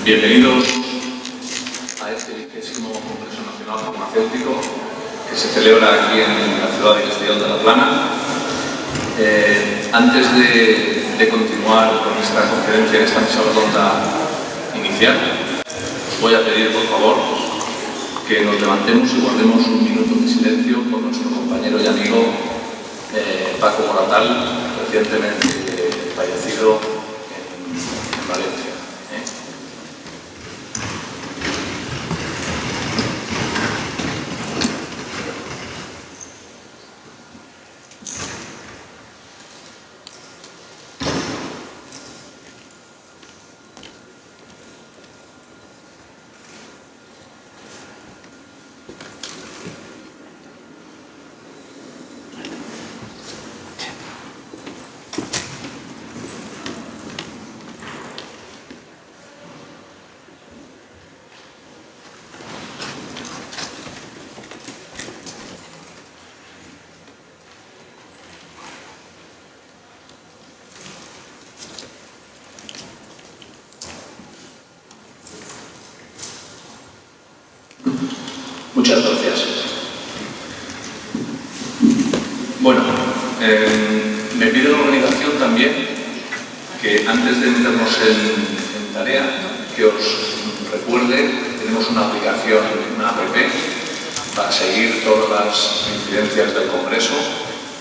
Bienvenidos a este 20º Congreso Nacional Farmacéutico que se celebra aquí en la ciudad de Castellón de la Plana. Antes de continuar con esta conferencia, en esta mesa redonda inicial, os voy a pedir, por favor, que nos levantemos y guardemos un minuto de silencio por nuestro compañero y amigo Paco Moratal, recientemente fallecido en Valencia. Muchas gracias. Bueno, me pide la organización también que antes de meternos en tarea, que os recuerde que tenemos una aplicación, una app, para seguir todas las incidencias del Congreso,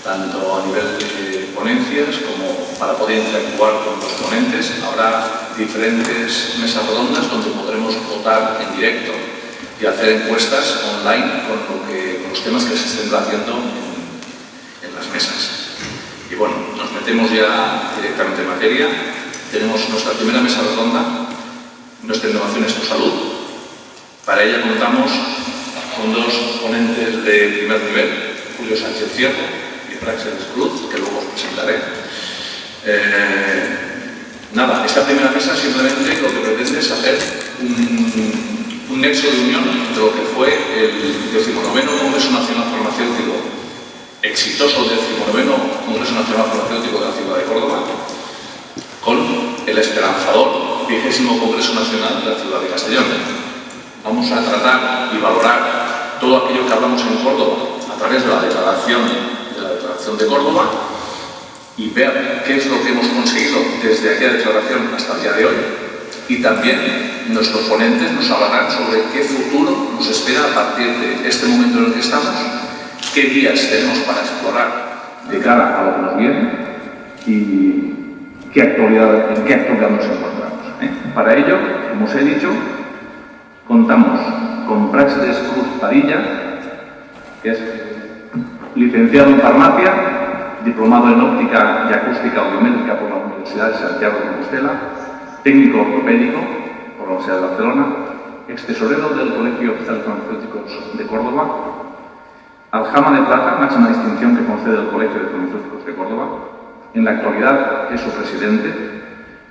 tanto a nivel de ponencias como para poder interactuar con los ponentes. Habrá diferentes mesas redondas donde podremos votar en directo y hacer encuestas online con los temas que se estén haciendo en las mesas. Y bueno, nos metemos ya directamente en materia. Tenemos nuestra primera mesa redonda, nuestra innovación es tu salud. Para ella contamos con dos ponentes de primer nivel, Julio Sánchez Fierro y Praxedes Cruz, que luego os presentaré. Nada, esta primera mesa simplemente lo que pretende es hacer un nexo de unión entre lo que fue el 19º Congreso Nacional Farmacéutico, exitoso 19º Congreso Nacional Farmacéutico de la ciudad de Córdoba, con el esperanzador 20º Congreso Nacional de la ciudad de Castellón. Vamos a tratar y valorar todo aquello que hablamos en Córdoba a través de la declaración de Córdoba y ver qué es lo que hemos conseguido desde aquella declaración hasta el día de hoy. Y también nuestros ponentes nos hablarán sobre qué futuro nos espera a partir de este momento en el que estamos, qué vías tenemos para explorar de cara a lo que nos viene y en qué actualidad nos encontramos. Para ello, como os he dicho, contamos con Praxedes Cruz Padilla, que es licenciado en farmacia, diplomado en óptica y acústica audiométrica por la Universidad de Santiago de Compostela, técnico ortopédico por la Universidad de Barcelona, ex-tesorero del Colegio Oficial de Farmacéuticos de Córdoba, aljama de plata, máxima distinción que concede el Colegio de Farmacéuticos de Córdoba. En la actualidad es su presidente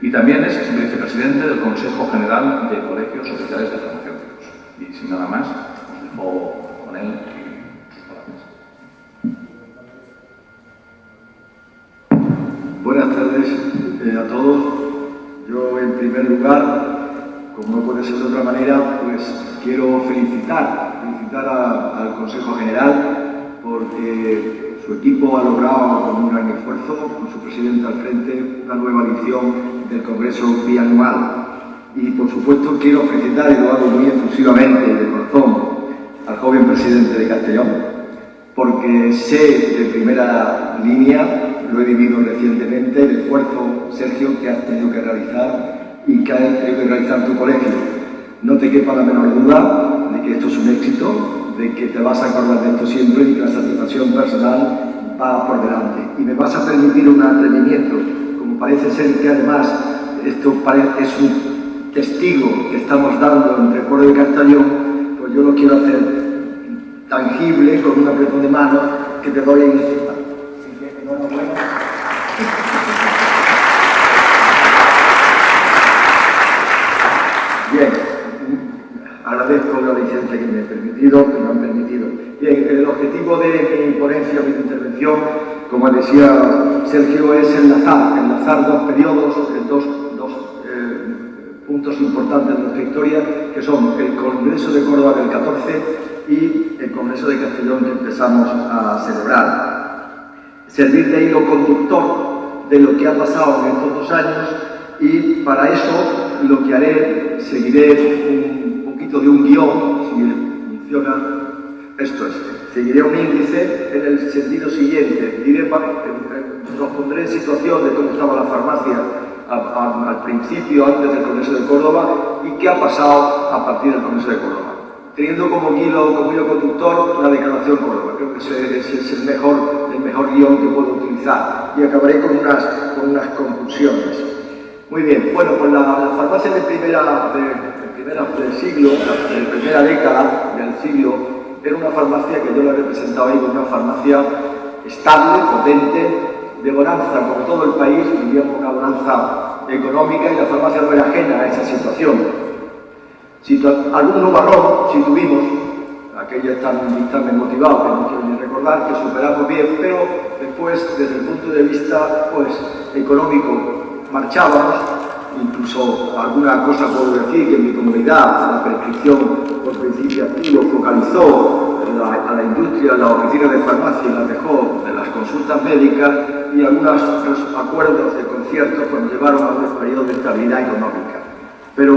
y también es vicepresidente del Consejo General de Colegios Oficiales de Farmacéuticos. Y sin nada más, os dejo con él y sus palabras. Buenas tardes a todos. Yo, en primer lugar, como no puede ser de otra manera, pues quiero felicitar al Consejo General porque su equipo ha logrado con un gran esfuerzo, con su presidente al frente, una nueva edición del Congreso bianual. Y, por supuesto, quiero felicitar, y lo hago muy efusivamente y de corazón, al joven presidente de Castellón, porque sé de primera línea, lo he vivido recientemente, el esfuerzo, Sergio, que has tenido que realizar y que has tenido que realizar tu colegio. No te quepa la menor duda de que esto es un éxito, de que te vas a acordar de esto siempre y que la satisfacción personal va por delante. Y me vas a permitir un atrevimiento, como parece ser que además esto es un testigo que estamos dando entre Córdoba y Castellón, pues yo lo quiero hacer tangible con un apretón de mano que te doy en este plan. Así que enhorabuena. Bien, agradezco la licencia que me han permitido. Bien, el objetivo de mi ponencia, mi intervención, como decía Sergio, es enlazar dos periodos, dos puntos importantes de nuestra historia, que son el Congreso de Córdoba del 14 y el Congreso de Castellón que empezamos a celebrar. Servir de hilo conductor de lo que ha pasado en estos 2 años, y para eso lo que haré, seguiré un poquito de un guión, si funciona, esto es, seguiré un índice en el sentido siguiente, nos pondré en situación de cómo estaba la farmacia al principio, antes del Congreso de Córdoba, y qué ha pasado a partir del Congreso de Córdoba, teniendo como hilo conductor la Declaración Córdoba. Creo que ese es el mejor guión que puedo utilizar, y acabaré con unas conclusiones. Muy bien, bueno, pues la farmacia del siglo, de primera década del siglo, era una farmacia que yo la he representado ahí como una farmacia estable, potente, de bonanza, como todo el país, vivíamos una bonanza económica, y la farmacia no era ajena a esa situación. Algún nubarrón, si tuvimos, aquello tan motivado que no quiero ni recordar, que superamos bien, pero después, desde el punto de vista económico, marchábamos. Incluso alguna cosa puedo decir, que en mi comunidad la prescripción por principio activo focalizó a la industria, la oficina de farmacia, la dejó de las consultas médicas, y algunos acuerdos de conciertos nos llevaron a un periodo de estabilidad económica. Pero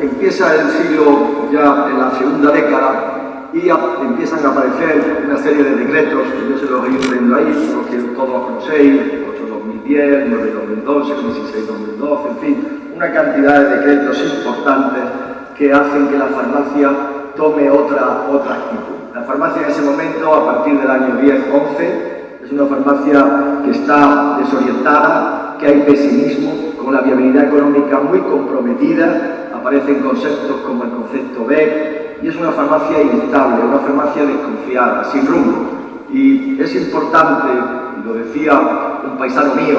empieza el siglo ya en la segunda década, y empiezan a aparecer una serie de decretos, que yo se los he ido leyendo ahí, los que todos conocéis, 8-2010, 9-2012, 16-2012, en fin, una cantidad de decretos importantes que hacen que la farmacia tome otra actitud. La farmacia en ese momento, a partir del año 10-11, es una farmacia que está desorientada, que hay pesimismo, con la viabilidad económica muy comprometida, aparecen conceptos como el concepto B, y es una farmacia inestable, una farmacia desconfiada, sin rumbo. Y es importante, y lo decía un paisano mío,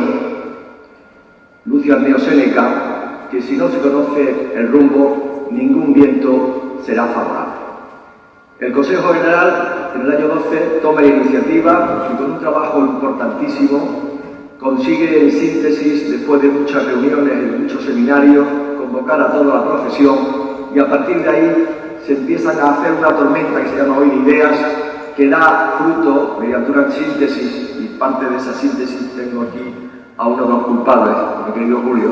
Lucian Neo Séneca, que si no se conoce el rumbo, ningún viento será favorable. El Consejo General, en el año 12, toma la iniciativa y, con un trabajo importantísimo, consigue en síntesis, después de muchas reuniones y muchos seminarios, convocar a toda la profesión, y a partir de ahí se empiezan a hacer una tormenta que se llama hoy de ideas, que da fruto mediante una síntesis, y parte de esa síntesis tengo aquí a uno de los culpables, mi querido Julio,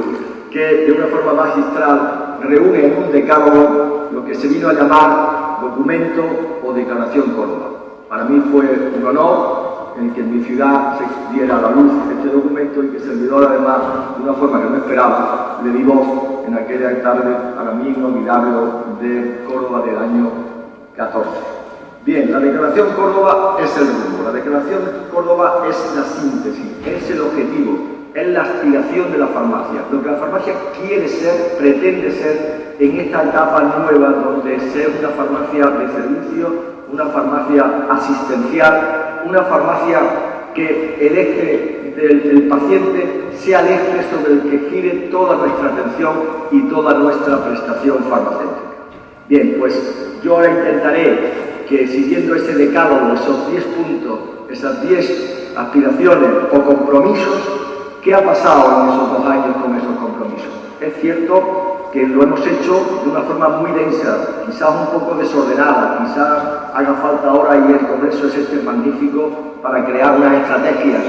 que de una forma magistral reúne en un decálogo lo que se vino a llamar documento o declaración Córdoba. Para mí fue un honor en que en mi ciudad se diera a la luz este documento, y que el servidor, además, de una forma que no esperaba, le di voz en aquella tarde para mí inolvidable de Córdoba del año 14. Bien, la Declaración Córdoba es el rumbo, la Declaración Córdoba es la síntesis, es el objetivo, es la aspiración de la farmacia, lo que la farmacia quiere ser, pretende ser en esta etapa nueva, donde ser una farmacia de servicio, una farmacia asistencial, una farmacia que el eje del paciente sea el eje sobre el que gire toda nuestra atención y toda nuestra prestación farmacéutica. Bien, pues yo ahora intentaré que, siguiendo ese decálogo, esos 10 puntos, esas 10 aspiraciones o compromisos, ¿qué ha pasado en esos 2 años con esos compromisos? Es cierto que lo hemos hecho de una forma muy densa, quizás un poco desordenada, quizás haga falta ahora, y el Congreso es magnífico para crear unas estrategias,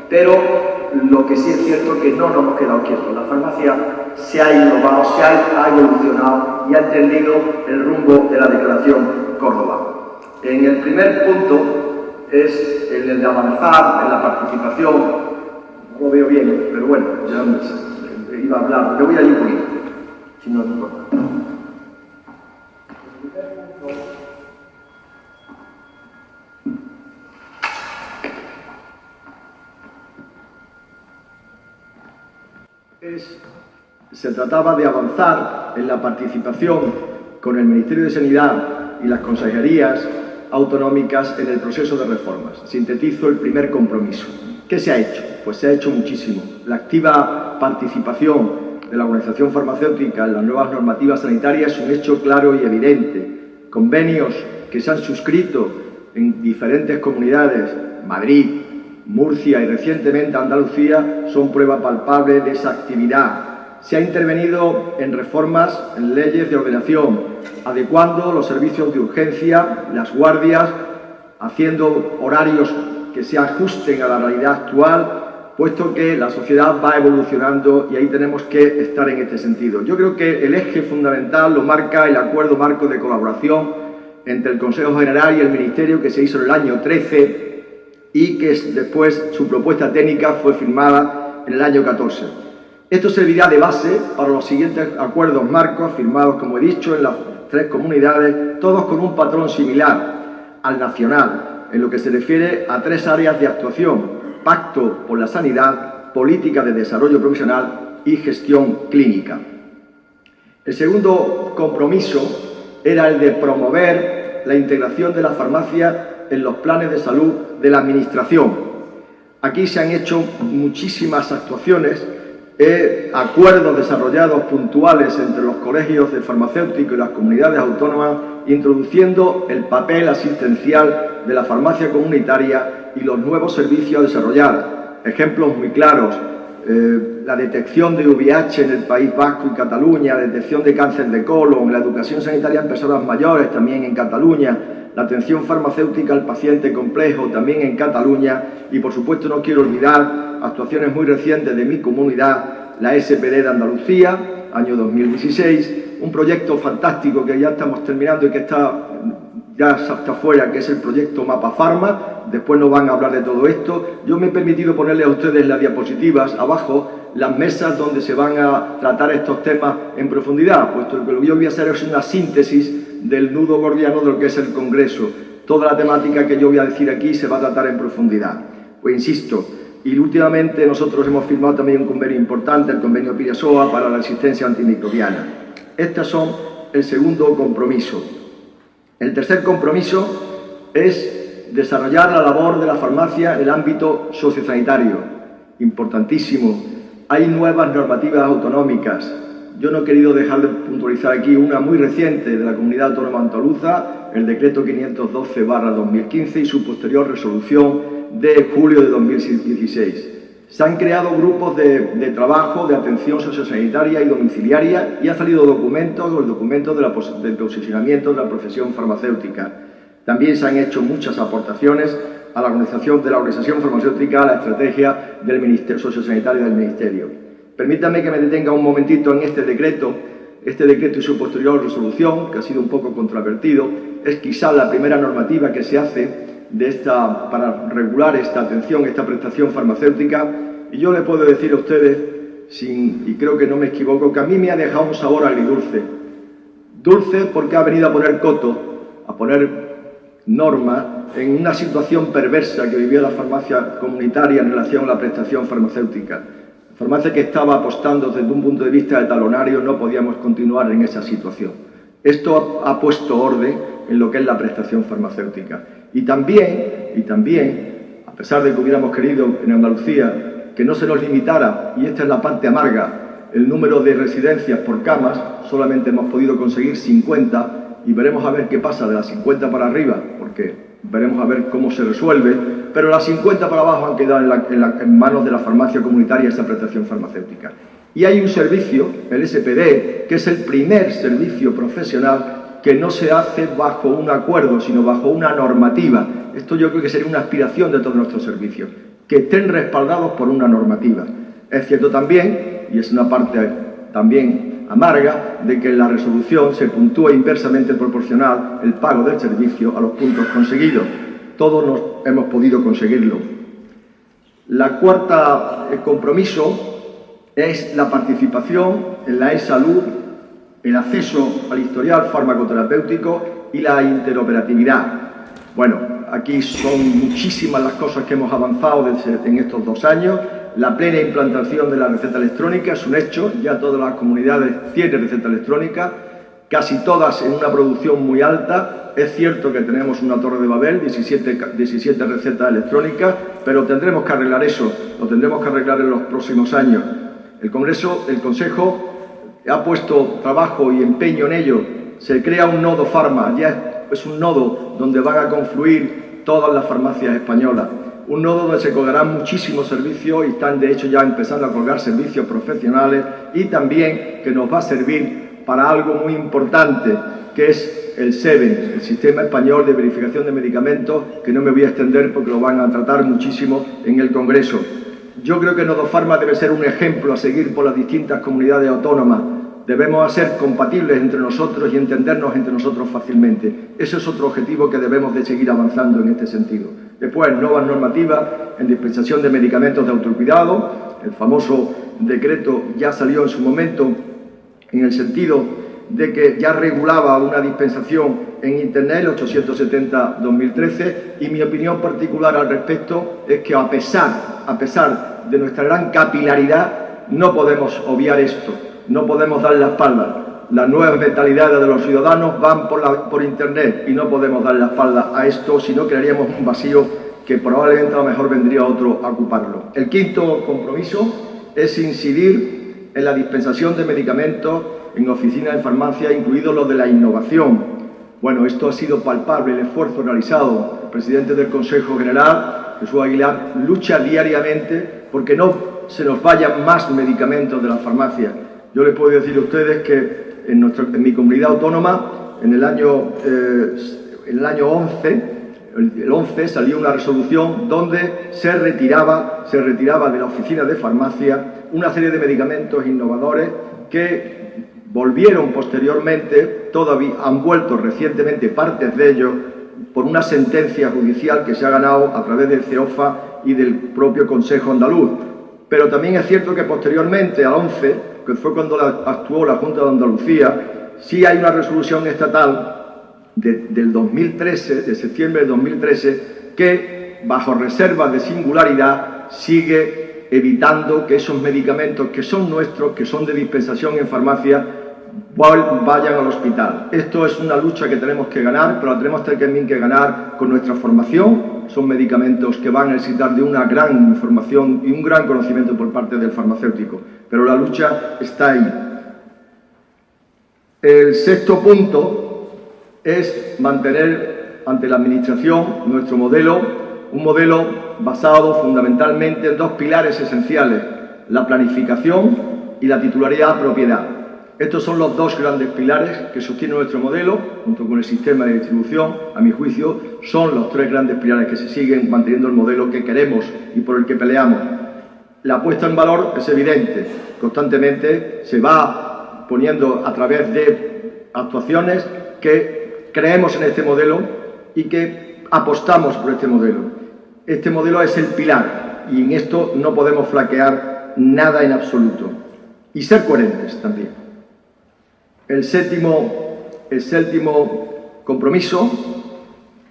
pero lo que sí es cierto es que no nos hemos quedado quietos. La farmacia se ha innovado, se ha evolucionado y ha entendido el rumbo de la Declaración Córdoba. En el primer punto es el de avanzar en la participación. No lo veo bien, pero bueno, ya iba a hablar, me voy a ir un poquito, si no me importa. Se trataba de avanzar en la participación con el Ministerio de Sanidad y las consejerías autonómicas en el proceso de reformas. Sintetizo el primer compromiso. ¿Qué se ha hecho? Pues se ha hecho muchísimo. La activa participación de la organización farmacéutica en las nuevas normativas sanitarias es un hecho claro y evidente. Convenios que se han suscrito en diferentes comunidades, Madrid, Murcia y recientemente Andalucía, son prueba palpable de esa actividad. se ha intervenido en reformas en leyes de ordenación, adecuando los servicios de urgencia, las guardias, haciendo horarios que se ajusten a la realidad actual, puesto que la sociedad va evolucionando y ahí tenemos que estar en este sentido. Yo creo que el eje fundamental lo marca el acuerdo marco de colaboración entre el Consejo General y el Ministerio que se hizo en el año 13 y que después su propuesta técnica fue firmada en el año 14. Esto servirá de base para los siguientes acuerdos marcos firmados, como he dicho, en las 3 comunidades, todos con un patrón similar al nacional, en lo que se refiere a 3 áreas de actuación: pacto por la sanidad, política de desarrollo profesional y gestión clínica. El segundo compromiso era el de promover la integración de la farmacia en los planes de salud de la Administración. Aquí se han hecho muchísimas actuaciones, acuerdos desarrollados puntuales entre los colegios de farmacéuticos y las comunidades autónomas, introduciendo el papel asistencial de la farmacia comunitaria y los nuevos servicios a desarrollar. Ejemplos muy claros: la detección de VIH en el País Vasco y Cataluña, la detección de cáncer de colon, la educación sanitaria en personas mayores también en Cataluña, la atención farmacéutica al paciente complejo también en Cataluña y, por supuesto, no quiero olvidar actuaciones muy recientes de mi comunidad, la SPD de Andalucía, año 2016, un proyecto fantástico que ya estamos terminando y que ya está fuera, que es el proyecto Mapa Farma. Después nos van a hablar de todo esto. Yo me he permitido ponerle a ustedes las diapositivas abajo, las mesas donde se van a tratar estos temas en profundidad, puesto que lo que yo voy a hacer es una síntesis del nudo gordiano de lo que es el Congreso. Toda la temática que yo voy a decir aquí se va a tratar en profundidad. Pues insisto, y últimamente nosotros hemos firmado también un convenio importante, el convenio Pirasoa, para la asistencia antimicrobiana. Estos son el segundo compromiso. El tercer compromiso es desarrollar la labor de la farmacia en el ámbito sociosanitario. Importantísimo. Hay nuevas normativas autonómicas. Yo no he querido dejar de puntualizar aquí una muy reciente de la Comunidad Autónoma Andaluza, el decreto 512/2015 y su posterior resolución de julio de 2016. Se han creado grupos de trabajo de atención sociosanitaria y domiciliaria y han salido documentos, el documento del posicionamiento de la profesión farmacéutica. También se han hecho muchas aportaciones a la organización farmacéutica, a la estrategia del Ministerio sociosanitario del Ministerio. Permítanme que me detenga un momentito en este decreto y su posterior resolución, que ha sido un poco controvertido. Es quizá la primera normativa que se hace para regular esta atención, esta prestación farmacéutica, y yo le puedo decir a ustedes, y creo que no me equivoco, que a mí me ha dejado un sabor agridulce. Dulce porque ha venido a poner coto, a poner norma en una situación perversa que vivía la farmacia comunitaria en relación a la prestación farmacéutica. La farmacia que estaba apostando desde un punto de vista de talonario, no podíamos continuar en esa situación. Esto ha puesto orden en lo que es la prestación farmacéutica. Y también, a pesar de que hubiéramos querido en Andalucía que no se nos limitara, y esta es la parte amarga, el número de residencias por camas, solamente hemos podido conseguir 50 y veremos a ver qué pasa de las 50 para arriba, porque veremos a ver cómo se resuelve, pero las 50 para abajo han quedado en manos de la farmacia comunitaria esa prestación farmacéutica. Y hay un servicio, el SPD, que es el primer servicio profesional que no se hace bajo un acuerdo, sino bajo una normativa. Esto yo creo que sería una aspiración de todos nuestros servicios, que estén respaldados por una normativa. Es cierto también, y es una parte también amarga, de que en la resolución se puntúa inversamente proporcional el pago del servicio a los puntos conseguidos. Todos hemos podido conseguirlo. La cuarta compromiso es la participación en la e-salud, el acceso al historial farmacoterapéutico y la interoperatividad. Bueno, aquí son muchísimas las cosas que hemos avanzado en estos 2 años. La plena implantación de la receta electrónica es un hecho, ya todas las comunidades tienen receta electrónica, casi todas en una producción muy alta. Es cierto que tenemos una torre de Babel, 17 recetas electrónicas, pero tendremos que arreglar eso, lo tendremos que arreglar en los próximos años. El Consejo ha puesto trabajo y empeño en ello. Se crea un nodo farma, ya es un nodo donde van a confluir todas las farmacias españolas. Un nodo donde se colgarán muchísimos servicios y están de hecho ya empezando a colgar servicios profesionales, y también que nos va a servir para algo muy importante, que es el SEVEN, el Sistema Español de Verificación de Medicamentos, que no me voy a extender porque lo van a tratar muchísimo en el Congreso. Yo creo que Nodofarma debe ser un ejemplo a seguir por las distintas comunidades autónomas. Debemos ser compatibles entre nosotros y entendernos entre nosotros fácilmente. Ese es otro objetivo que debemos de seguir avanzando en este sentido. Después, nuevas normativas en dispensación de medicamentos de autocuidado. El famoso decreto ya salió en su momento en el sentido de que ya regulaba una dispensación en Internet, el 870-2013, y mi opinión particular al respecto es que a pesar de nuestra gran capilaridad, no podemos obviar esto. No podemos dar la espalda. Las nuevas mentalidades de los ciudadanos van por Internet y no podemos dar la espalda a esto, si no crearíamos un vacío que probablemente a lo mejor vendría otro a ocuparlo. El quinto compromiso es incidir en la dispensación de medicamentos en oficinas de farmacia, incluidos los de la innovación. Bueno, esto ha sido palpable, el esfuerzo realizado. El presidente del Consejo General, Jesús Aguilar, lucha diariamente porque no se nos vayan más medicamentos de la farmacia. Yo les puedo decir a ustedes que en mi comunidad autónoma, en el año 11 salió una resolución donde se retiraba de la oficina de farmacia una serie de medicamentos innovadores que volvieron posteriormente, todavía han vuelto recientemente partes de ellos por una sentencia judicial que se ha ganado a través del CEOFA y del propio Consejo Andaluz. Pero también es cierto que posteriormente, al 11, que fue cuando actuó la Junta de Andalucía, sí hay una resolución estatal del 2013, de septiembre de 2013, que, bajo reserva de singularidad, sigue evitando que esos medicamentos que son nuestros, que son de dispensación en farmacia, vayan al hospital. Esto es una lucha que tenemos que ganar, pero la tenemos también que ganar con nuestra formación. Son medicamentos que van a necesitar de una gran información y un gran conocimiento por parte del farmacéutico, pero la lucha está ahí. El sexto punto es mantener ante la Administración nuestro modelo, un modelo basado fundamentalmente en dos pilares esenciales: la planificación y la titularidad-propiedad. Estos son los dos grandes pilares que sostienen nuestro modelo, junto con el sistema de distribución. A mi juicio, son los tres grandes pilares que se siguen manteniendo el modelo que queremos y por el que peleamos. La puesta en valor es evidente. Constantemente se va poniendo a través de actuaciones que creemos en este modelo y que apostamos por este modelo. Este modelo es el pilar y en esto no podemos flaquear nada en absoluto. Y ser coherentes también. El séptimo compromiso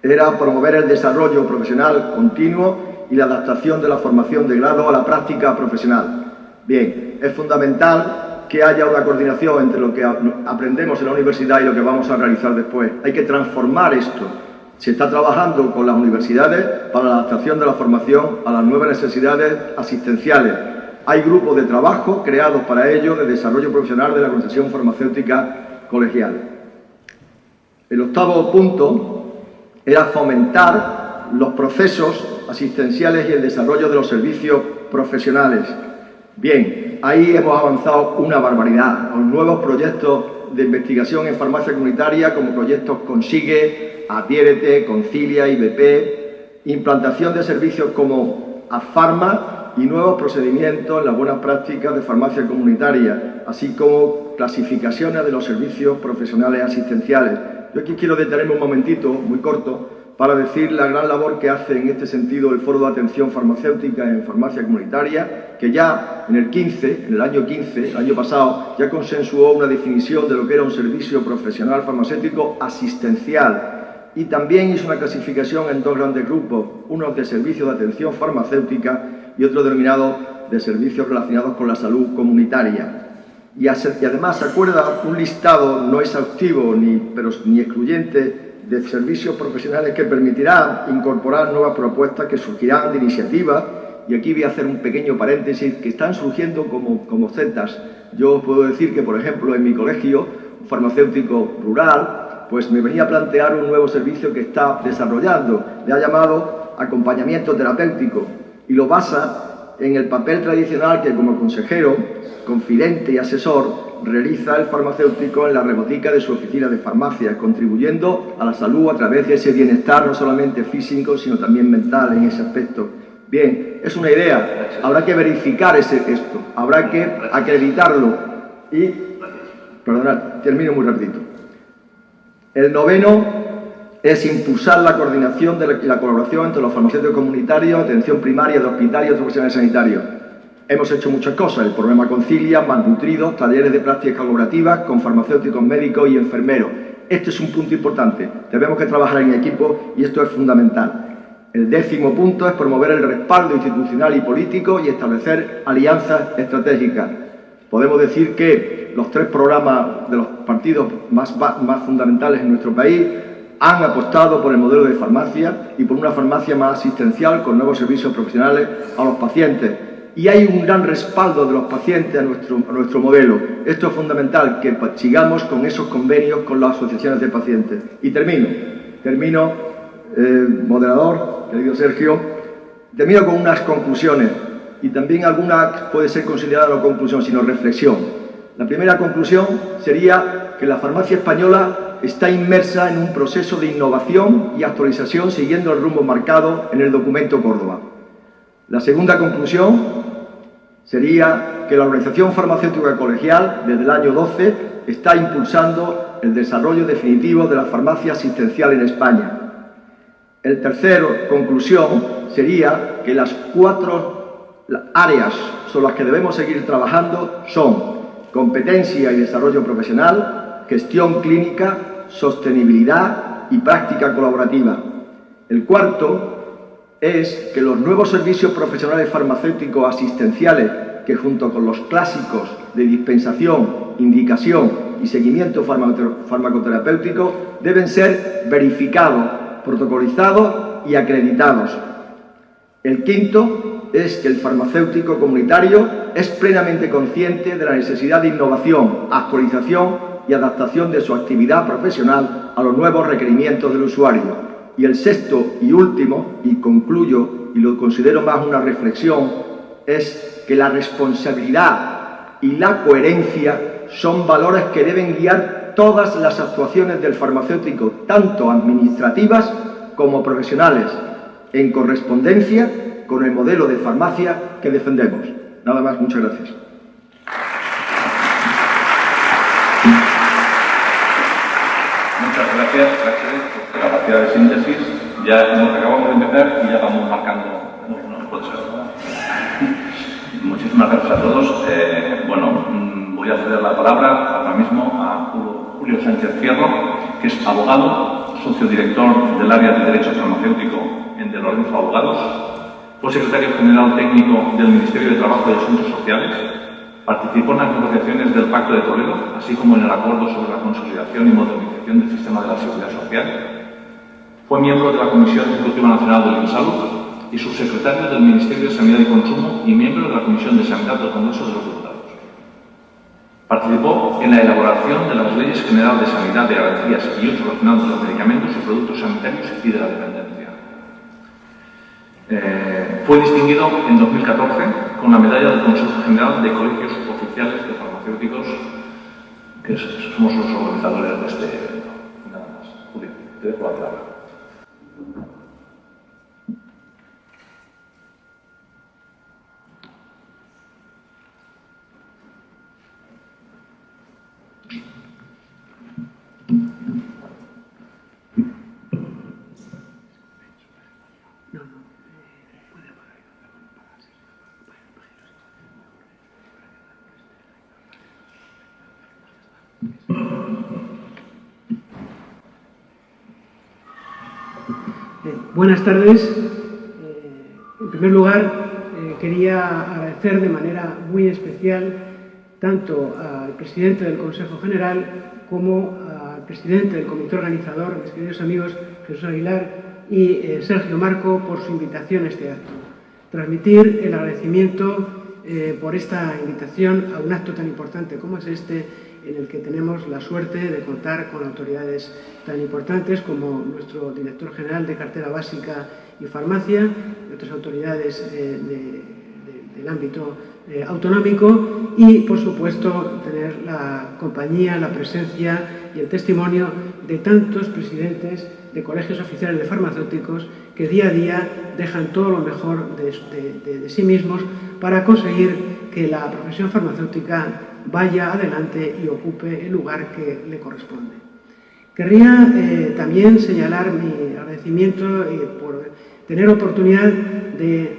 era promover el desarrollo profesional continuo y la adaptación de la formación de grado a la práctica profesional. Bien, es fundamental que haya una coordinación entre lo que aprendemos en la universidad y lo que vamos a realizar después. Hay que transformar esto. Se está trabajando con las universidades para la adaptación de la formación a las nuevas necesidades asistenciales. Hay grupos de trabajo creados para ello de desarrollo profesional de la Organización Farmacéutica Colegial. El octavo punto era fomentar los procesos asistenciales y el desarrollo de los servicios profesionales. Bien, ahí hemos avanzado una barbaridad. Los nuevos proyectos de investigación en farmacia comunitaria, como proyectos Consigue, Adhiérete, Concilia, IBP, implantación de servicios como Adfarma y nuevos procedimientos en las buenas prácticas de farmacia comunitaria, así como clasificaciones de los servicios profesionales asistenciales. Yo aquí quiero detenerme un momentito, muy corto, para decir la gran labor que hace en este sentido el Foro de Atención Farmacéutica en Farmacia Comunitaria, que ya en el año 15, el año pasado, ya consensuó una definición de lo que era un servicio profesional farmacéutico asistencial, y también hizo una clasificación en dos grandes grupos, uno de servicios de atención farmacéutica y otro denominado de servicios relacionados con la salud comunitaria. Y además se acuerda un listado no exhaustivo ni excluyente de servicios profesionales que permitirá incorporar nuevas propuestas que surgirán de iniciativas, y aquí voy a hacer un pequeño paréntesis, que están surgiendo como setas. Yo os puedo decir que, por ejemplo, en mi colegio, un farmacéutico rural, pues me venía a plantear un nuevo servicio que está desarrollando. Le ha llamado acompañamiento terapéutico y lo basa en el papel tradicional que como consejero, confidente y asesor realiza el farmacéutico en la rebotica de su oficina de farmacia, contribuyendo a la salud a través de ese bienestar no solamente físico, sino también mental en ese aspecto. Bien, es una idea, habrá que verificar esto, habrá que acreditarlo y, perdonad, termino muy rapidito. El noveno es impulsar la coordinación y la colaboración entre los farmacéuticos comunitarios, atención primaria de hospitales y otros profesionales sanitarios. Hemos hecho muchas cosas, el programa Concilia, más nutridos, talleres de prácticas colaborativas con farmacéuticos, médicos y enfermeros. Este es un punto importante, tenemos que trabajar en equipo y esto es fundamental. El 10º punto es promover el respaldo institucional y político y establecer alianzas estratégicas. Podemos decir que los 3 programas de los partidos más fundamentales en nuestro país han apostado por el modelo de farmacia y por una farmacia más asistencial con nuevos servicios profesionales a los pacientes. Y hay un gran respaldo de los pacientes a nuestro modelo. Esto es fundamental, que sigamos con esos convenios con las asociaciones de pacientes. Y termino, moderador, querido Sergio, termino con unas conclusiones. Y también alguna puede ser considerada no conclusión, sino reflexión. La primera conclusión sería que la farmacia española está inmersa en un proceso de innovación y actualización siguiendo el rumbo marcado en el documento Córdoba. La segunda conclusión sería que la Organización Farmacéutica Colegial, desde el año 12, está impulsando el desarrollo definitivo de la farmacia asistencial en España. El tercero conclusión sería que las 4 áreas sobre las que debemos seguir trabajando son competencia y desarrollo profesional, gestión clínica, sostenibilidad y práctica colaborativa. El cuarto es que los nuevos servicios profesionales farmacéuticos asistenciales, que junto con los clásicos de dispensación, indicación y seguimiento farmacoterapéutico, deben ser verificados, protocolizados y acreditados. El quinto es que el farmacéutico comunitario es plenamente consciente de la necesidad de innovación, actualización y adaptación de su actividad profesional a los nuevos requerimientos del usuario. Y el sexto y último, y concluyo, y lo considero más una reflexión, es que la responsabilidad y la coherencia son valores que deben guiar todas las actuaciones del farmacéutico, tanto administrativas como profesionales, en correspondencia con el modelo de farmacia que defendemos. Nada más, muchas gracias. Muchas gracias, por la capacidad de síntesis. Ya acabamos de empezar y ya vamos marcando. No puede ser. Muchísimas gracias a todos. Voy a ceder la palabra ahora mismo a Julio Sánchez Fierro, que es abogado, socio director del área de Derecho Farmacéutico en De Lorenzo Abogados, fue secretario general técnico del Ministerio de Trabajo y Asuntos Sociales, participó en las negociaciones del Pacto de Toledo, así como en el acuerdo sobre la consolidación y modernización del sistema de la seguridad social. Fue miembro de la Comisión Ejecutiva Nacional del INSALUD y subsecretario del Ministerio de Sanidad y Consumo y miembro de la Comisión de Sanidad del Congreso de los Diputados. Participó en la elaboración de las Leyes Generales de Sanidad, de Garantías y uso racional de los medicamentos y productos sanitarios y de la dependencia. Fue distinguido en 2014 con la medalla del Consejo General de Colegios Oficiales de Farmacéuticos, que somos los organizadores de este evento. Nada más. Julio, te dejo la palabra. Buenas tardes. En primer lugar, quería agradecer de manera muy especial tanto al presidente del Consejo General como al presidente del comité organizador, mis queridos amigos Jesús Aguilar y Sergio Marco, por su invitación a este acto. Transmitir el agradecimiento por esta invitación a un acto tan importante como es este, en el que tenemos la suerte de contar con autoridades tan importantes como nuestro director general de cartera básica y Farmacia, de otras autoridades del ámbito autonómico y, por supuesto, tener la compañía, la presencia y el testimonio de tantos presidentes de colegios oficiales de farmacéuticos que día a día dejan todo lo mejor de sí mismos para conseguir que la profesión farmacéutica vaya adelante y ocupe el lugar que le corresponde. Querría también señalar mi agradecimiento por tener oportunidad de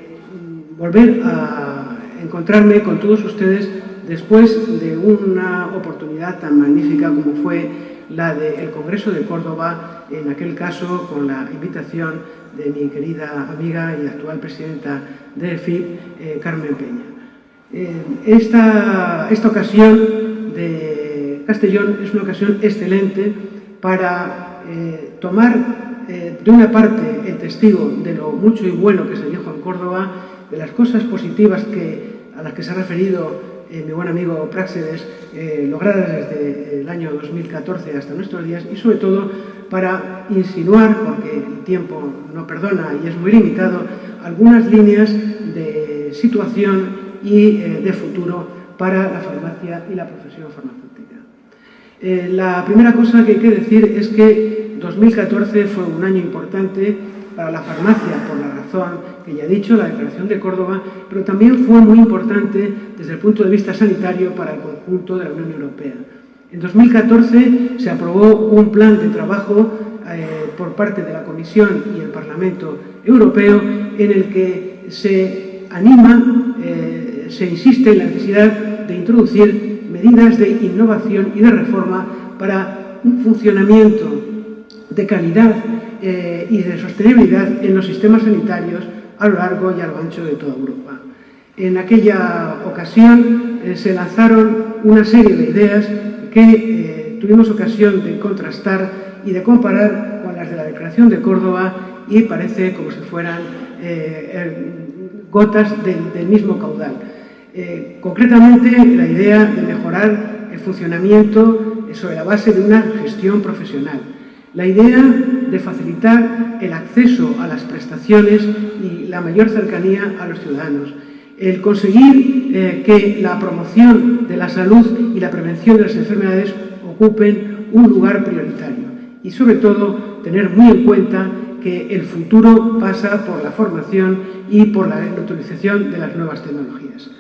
volver a encontrarme con todos ustedes después de una oportunidad tan magnífica como fue la del Congreso de Córdoba, en aquel caso con la invitación de mi querida amiga y actual presidenta de FIP, Carmen Peña. Esta ocasión de Castellón es una ocasión excelente para tomar de una parte el testigo de lo mucho y bueno que se dijo en Córdoba, de las cosas positivas a las que se ha referido mi buen amigo Práxedes, logradas desde el año 2014 hasta nuestros días, y sobre todo para insinuar, porque el tiempo no perdona y es muy limitado, algunas líneas de situación y de futuro para la farmacia y la profesión farmacéutica. La primera cosa que hay que decir es que 2014 fue un año importante para la farmacia, por la razón que ya he dicho, la Declaración de Córdoba, pero también fue muy importante desde el punto de vista sanitario para el conjunto de la Unión Europea. En 2014 se aprobó un plan de trabajo por parte de la Comisión y el Parlamento Europeo en el que se anima, se insiste en la necesidad de introducir medidas de innovación y de reforma para un funcionamiento de calidad y de sostenibilidad en los sistemas sanitarios a lo largo y a lo ancho de toda Europa. En aquella ocasión se lanzaron una serie de ideas que tuvimos ocasión de contrastar y de comparar con las de la Declaración de Córdoba y parece como si fueran gotas del mismo caudal. Concretamente, la idea de mejorar el funcionamiento sobre la base de una gestión profesional. La idea de facilitar el acceso a las prestaciones y la mayor cercanía a los ciudadanos. El conseguir que la promoción de la salud y la prevención de las enfermedades ocupen un lugar prioritario. Y sobre todo, tener muy en cuenta que el futuro pasa por la formación y por la utilización de las nuevas tecnologías.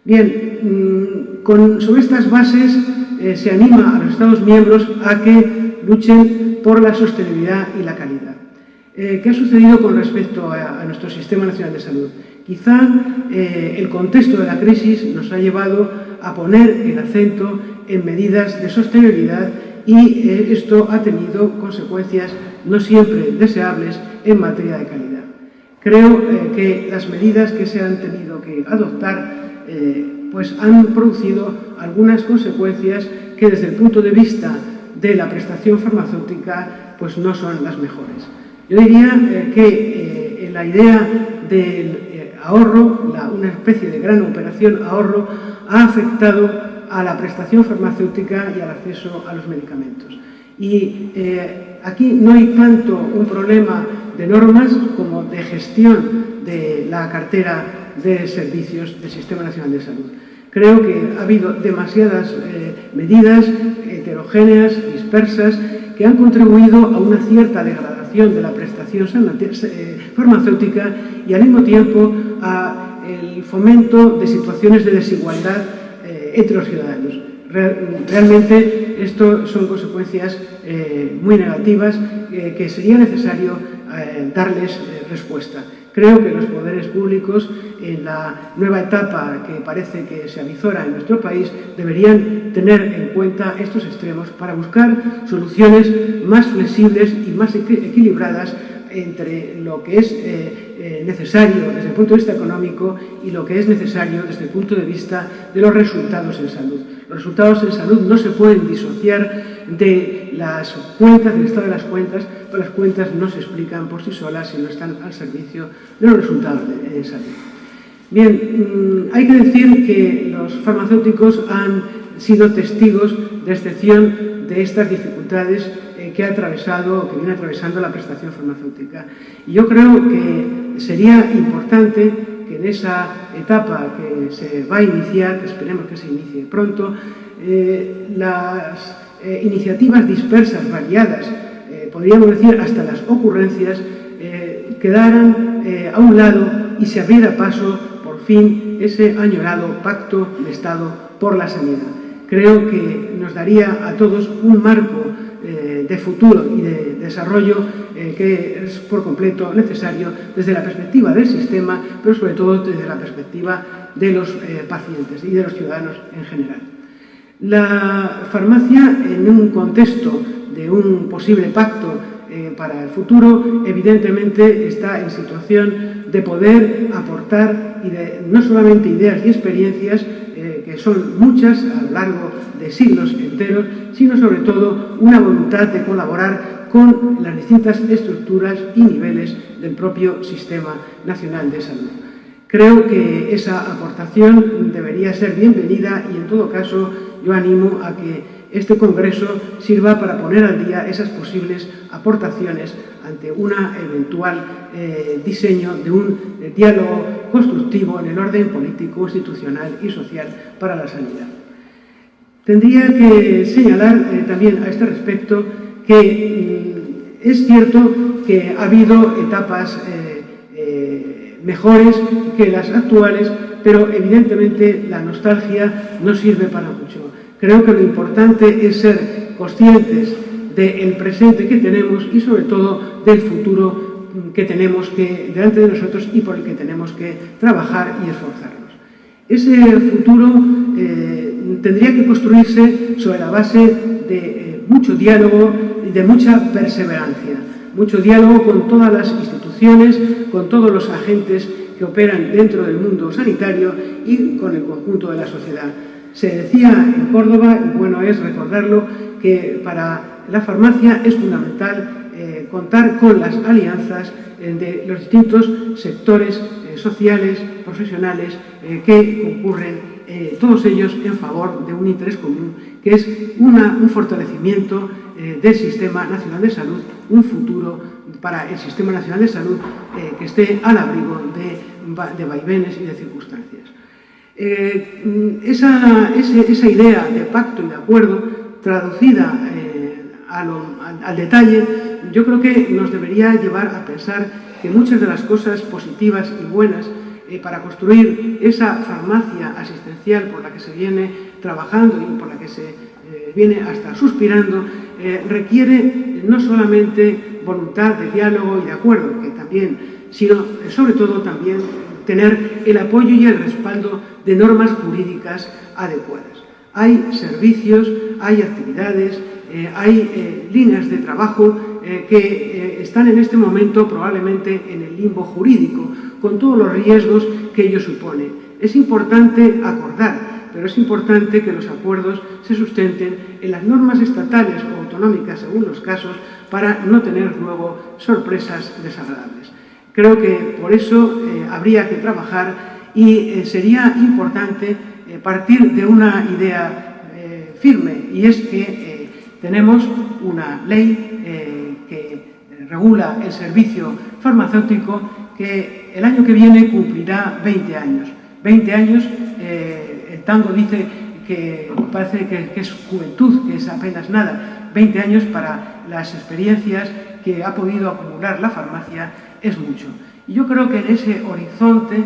Bien, sobre estas bases se anima a los Estados miembros a que luchen por la sostenibilidad y la calidad. ¿Qué ha sucedido con respecto a nuestro Sistema Nacional de Salud? Quizá el contexto de la crisis nos ha llevado a poner el acento en medidas de sostenibilidad y esto ha tenido consecuencias no siempre deseables en materia de calidad. Creo que las medidas que se han tenido que adoptar pues han producido algunas consecuencias que desde el punto de vista de la prestación farmacéutica pues no son las mejores. Yo diría que la idea del ahorro, una especie de gran operación ahorro, ha afectado a la prestación farmacéutica y al acceso a los medicamentos. Y aquí no hay tanto un problema de normas como de gestión de la cartera de servicios del Sistema Nacional de Salud. Creo que ha habido demasiadas medidas heterogéneas, dispersas, que han contribuido a una cierta degradación de la prestación farmacéutica y al mismo tiempo al fomento de situaciones de desigualdad entre los ciudadanos. Realmente esto son consecuencias muy negativas que sería necesario darles respuesta. Creo que los poderes públicos, en la nueva etapa que parece que se avizora en nuestro país, deberían tener en cuenta estos extremos para buscar soluciones más flexibles y más equilibradas entre lo que es necesario desde el punto de vista económico y lo que es necesario desde el punto de vista de los resultados en salud. Los resultados en salud no se pueden disociar de las cuentas, del estado de las cuentas, pero las cuentas no se explican por sí solas si no están al servicio de los resultados de salud. Bien, hay que decir que los farmacéuticos han sido testigos de excepción de estas dificultades que viene atravesando la prestación farmacéutica. Y yo creo que sería importante que en esa etapa que se va a iniciar, que esperemos que se inicie pronto, las iniciativas dispersas, variadas, podríamos decir hasta las ocurrencias, quedaran a un lado y se abriera paso, por fin, ese añorado pacto de Estado por la sanidad. Creo que nos daría a todos un marco de futuro y de desarrollo que es por completo necesario desde la perspectiva del sistema, pero sobre todo desde la perspectiva de los pacientes y de los ciudadanos en general. La farmacia, en un contexto de un posible pacto para el futuro, evidentemente está en situación de poder aportar no solamente ideas y experiencias, que son muchas a lo largo de siglos enteros, sino sobre todo una voluntad de colaborar con las distintas estructuras y niveles del propio Sistema Nacional de Salud. Creo que esa aportación debería ser bienvenida y, en todo caso, yo animo a que este Congreso sirva para poner al día esas posibles aportaciones ante un eventual diseño de un diálogo constructivo en el orden político, institucional y social para la sanidad. Tendría que señalar también a este respecto que es cierto que ha habido etapas mejores que las actuales, pero evidentemente la nostalgia no sirve para mucho. Creo que lo importante es ser conscientes del presente que tenemos y sobre todo del futuro que tenemos delante de nosotros y por el que tenemos que trabajar y esforzarnos. Ese futuro tendría que construirse sobre la base de mucho diálogo y de mucha perseverancia. Mucho diálogo con todas las instituciones, con todos los agentes que operan dentro del mundo sanitario y con el conjunto de la sociedad. Se decía en Córdoba, y bueno es recordarlo, que para la farmacia es fundamental contar con las alianzas de los distintos sectores sociales, profesionales, que concurren, todos ellos en favor de un interés común, que es un fortalecimiento del Sistema Nacional de Salud, un futuro para el Sistema Nacional de Salud que esté al abrigo de vaivenes y de circunstancias. Esa idea de pacto y de acuerdo, traducida al detalle, yo creo que nos debería llevar a pensar que muchas de las cosas positivas y buenas para construir esa farmacia asistencial por la que se viene trabajando y por la que se viene hasta suspirando, requiere no solamente voluntad de diálogo y de acuerdo, que también, sino sobre todo también tener el apoyo y el respaldo de normas jurídicas adecuadas. Hay servicios, hay actividades, hay líneas de trabajo que están en este momento probablemente en el limbo jurídico, con todos los riesgos que ello supone. Es importante acordar, pero es importante que los acuerdos se sustenten en las normas estatales o autonómicas, según los casos, para no tener luego sorpresas desagradables. Creo que por eso habría que trabajar y sería importante partir de una idea firme, y es que tenemos una ley que regula el servicio farmacéutico que el año que viene cumplirá 20 años. 20 años, el tango dice que parece que es juventud, que es apenas nada. 20 años para las experiencias que ha podido acumular la farmacia es mucho. Y yo creo que en ese horizonte,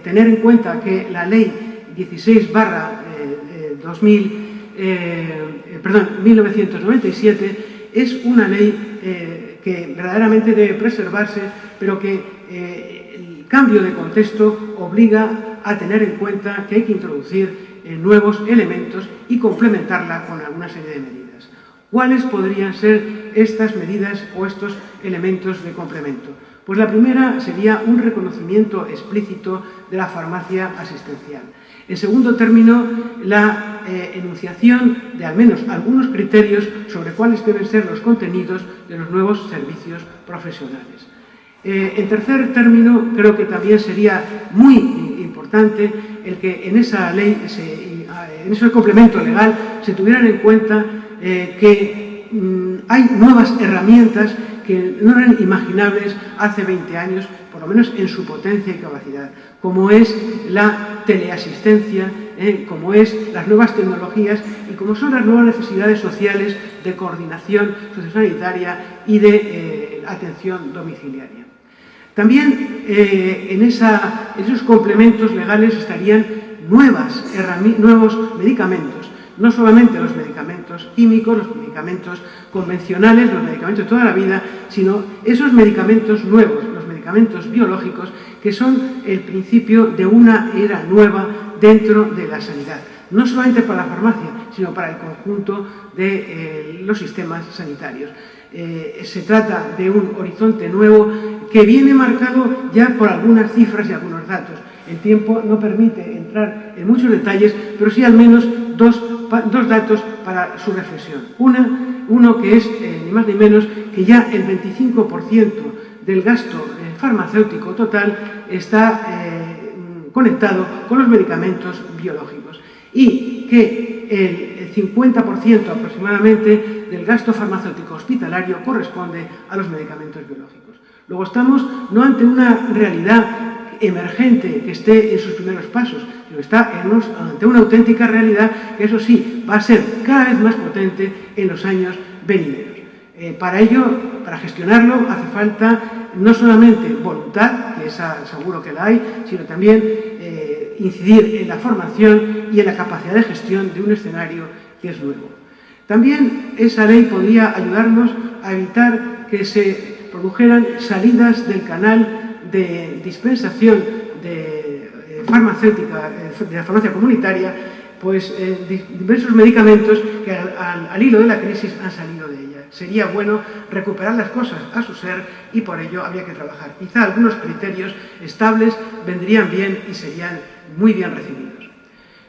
tener en cuenta que la ley 1997 es una ley que verdaderamente debe preservarse, pero que el cambio de contexto obliga a tener en cuenta que hay que introducir nuevos elementos y complementarla con alguna serie de medidas. ¿Cuáles podrían ser estas medidas o estos elementos de complemento? Pues la primera sería un reconocimiento explícito de la farmacia asistencial. En segundo término, la enunciación de al menos algunos criterios sobre cuáles deben ser los contenidos de los nuevos servicios profesionales. En tercer término, creo que también sería muy importante el que en esa ley, en ese complemento legal, se tuvieran en cuenta que hay nuevas herramientas que no eran imaginables hace 20 años, por lo menos en su potencia y capacidad, como es la teleasistencia, como es las nuevas tecnologías y como son las nuevas necesidades sociales de coordinación sociosanitaria y de atención domiciliaria. También en esos complementos legales estarían nuevos medicamentos, no solamente los medicamentos químicos, los medicamentos convencionales, los medicamentos de toda la vida, sino esos medicamentos nuevos, los medicamentos biológicos, que son el principio de una era nueva dentro de la sanidad. No solamente para la farmacia, sino para el conjunto de los sistemas sanitarios. Se trata de un horizonte nuevo que viene marcado ya por algunas cifras y algunos datos. El tiempo no permite entrar en muchos detalles, pero sí al menos dos datos para su reflexión. Uno que es ni más ni menos que ya el 25% del gasto farmacéutico total está conectado con los medicamentos biológicos y que el 50% aproximadamente del gasto farmacéutico hospitalario corresponde a los medicamentos biológicos. Luego estamos no ante una realidad emergente que esté en sus primeros pasos, sino está ante una auténtica realidad que, eso sí, va a ser cada vez más potente en los años venideros. Para ello, para gestionarlo, hace falta no solamente voluntad, que esa seguro que la hay, sino también incidir en la formación y en la capacidad de gestión de un escenario que es nuevo. También esa ley podría ayudarnos a evitar que se produjeran salidas del canal de dispensación de farmacéutica, de la farmacia comunitaria, pues diversos medicamentos que al hilo de la crisis han salido de ella. Sería bueno recuperar las cosas a su ser y por ello habría que trabajar. Quizá algunos criterios estables vendrían bien y serían muy bien recibidos.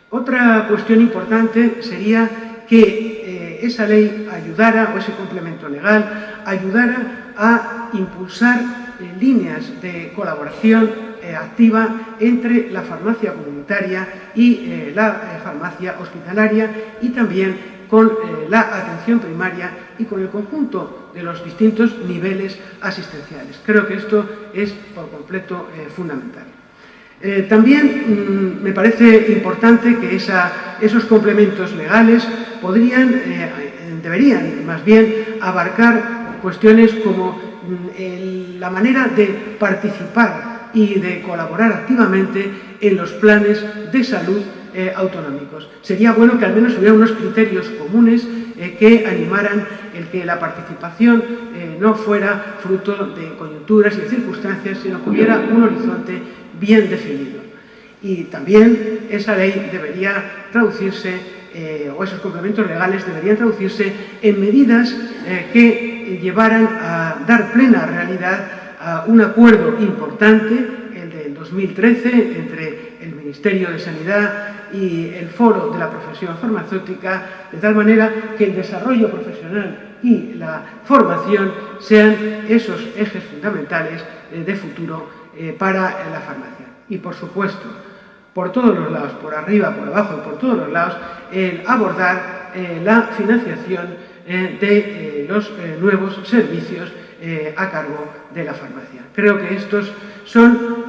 Otra cuestión importante sería que esa ley ayudara, o ese complemento legal, ayudara a impulsar líneas de colaboración activa entre la farmacia comunitaria y la farmacia hospitalaria y también con la atención primaria y con el conjunto de los distintos niveles asistenciales. Creo que esto es por completo fundamental. También me parece importante que esos complementos legales deberían más bien abarcar cuestiones como la manera de participar y de colaborar activamente en los planes de salud autonómicos. Sería bueno que al menos hubiera unos criterios comunes que animaran el que la participación no fuera fruto de coyunturas y de circunstancias, sino que hubiera un horizonte bien definido. Y también esa ley debería traducirse, o esos complementos legales deberían traducirse en medidas que llevaran a dar plena realidad a un acuerdo importante, el del 2013, entre el Ministerio de Sanidad y el Foro de la Profesión Farmacéutica, de tal manera que el desarrollo profesional y la formación sean esos ejes fundamentales de futuro para la farmacia. Y, por supuesto, por todos los lados, por arriba, por abajo y por todos los lados, el abordar la financiación de los nuevos servicios a cargo de la farmacia. Creo que estos son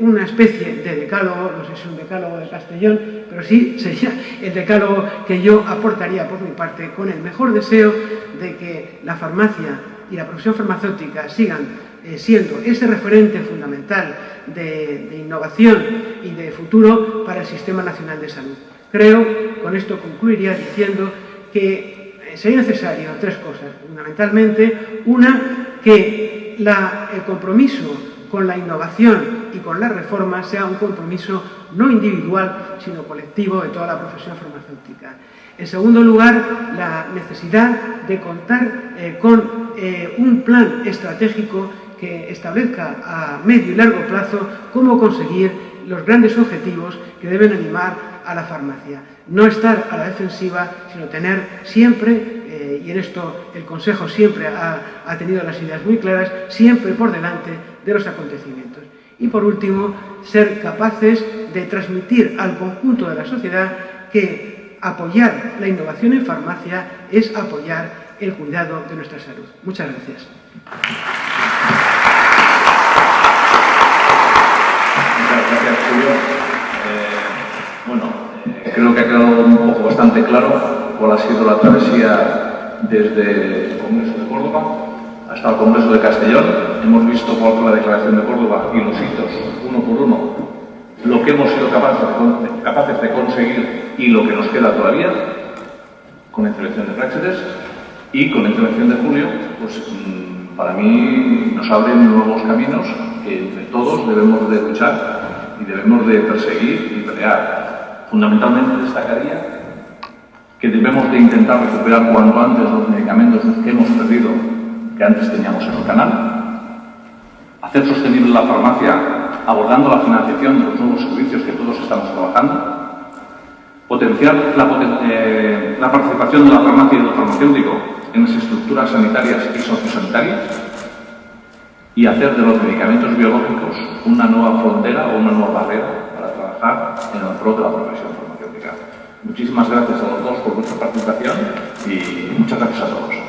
una especie de decálogo, no sé si es un decálogo de Castellón, pero sí sería el decálogo que yo aportaría por mi parte, con el mejor deseo de que la farmacia y la profesión farmacéutica sigan siendo ese referente fundamental de innovación y de futuro para el Sistema Nacional de Salud. Creo, con esto concluiría diciendo que sería necesario tres cosas, fundamentalmente. Una, que el compromiso con la innovación y con la reforma sea un compromiso no individual, sino colectivo de toda la profesión farmacéutica. En segundo lugar, la necesidad de contar con un plan estratégico que establezca a medio y largo plazo cómo conseguir los grandes objetivos que deben animar a la farmacia. No estar a la defensiva, sino tener siempre, y en esto el Consejo siempre ha tenido las ideas muy claras, siempre por delante de los acontecimientos. Y por último, ser capaces de transmitir al conjunto de la sociedad que apoyar la innovación en farmacia es apoyar el cuidado de nuestra salud. Muchas gracias. Muchas gracias, Julio. Creo que ha quedado un poco bastante claro cuál ha sido la travesía desde el Congreso de Córdoba hasta el Congreso de Castellón. Hemos visto cuál fue la declaración de Córdoba y los hitos, uno por uno, lo que hemos sido capaces de conseguir y lo que nos queda todavía con la intervención de Praxedes, y con la intervención de Julio, pues para mí nos abren nuevos caminos que entre todos debemos de luchar y debemos de perseguir y pelear. Fundamentalmente destacaría que debemos de intentar recuperar cuanto antes los medicamentos que hemos perdido, que antes teníamos en el canal, hacer sostenible la farmacia abordando la financiación de los nuevos servicios que todos estamos trabajando, potenciar la participación de la farmacia y del farmacéutico en las estructuras sanitarias y sociosanitarias, y hacer de los medicamentos biológicos una nueva frontera o una nueva barrera para trabajar en el pro de la profesión farmacéutica. Muchísimas gracias a los dos por vuestra participación y muchas gracias a todos.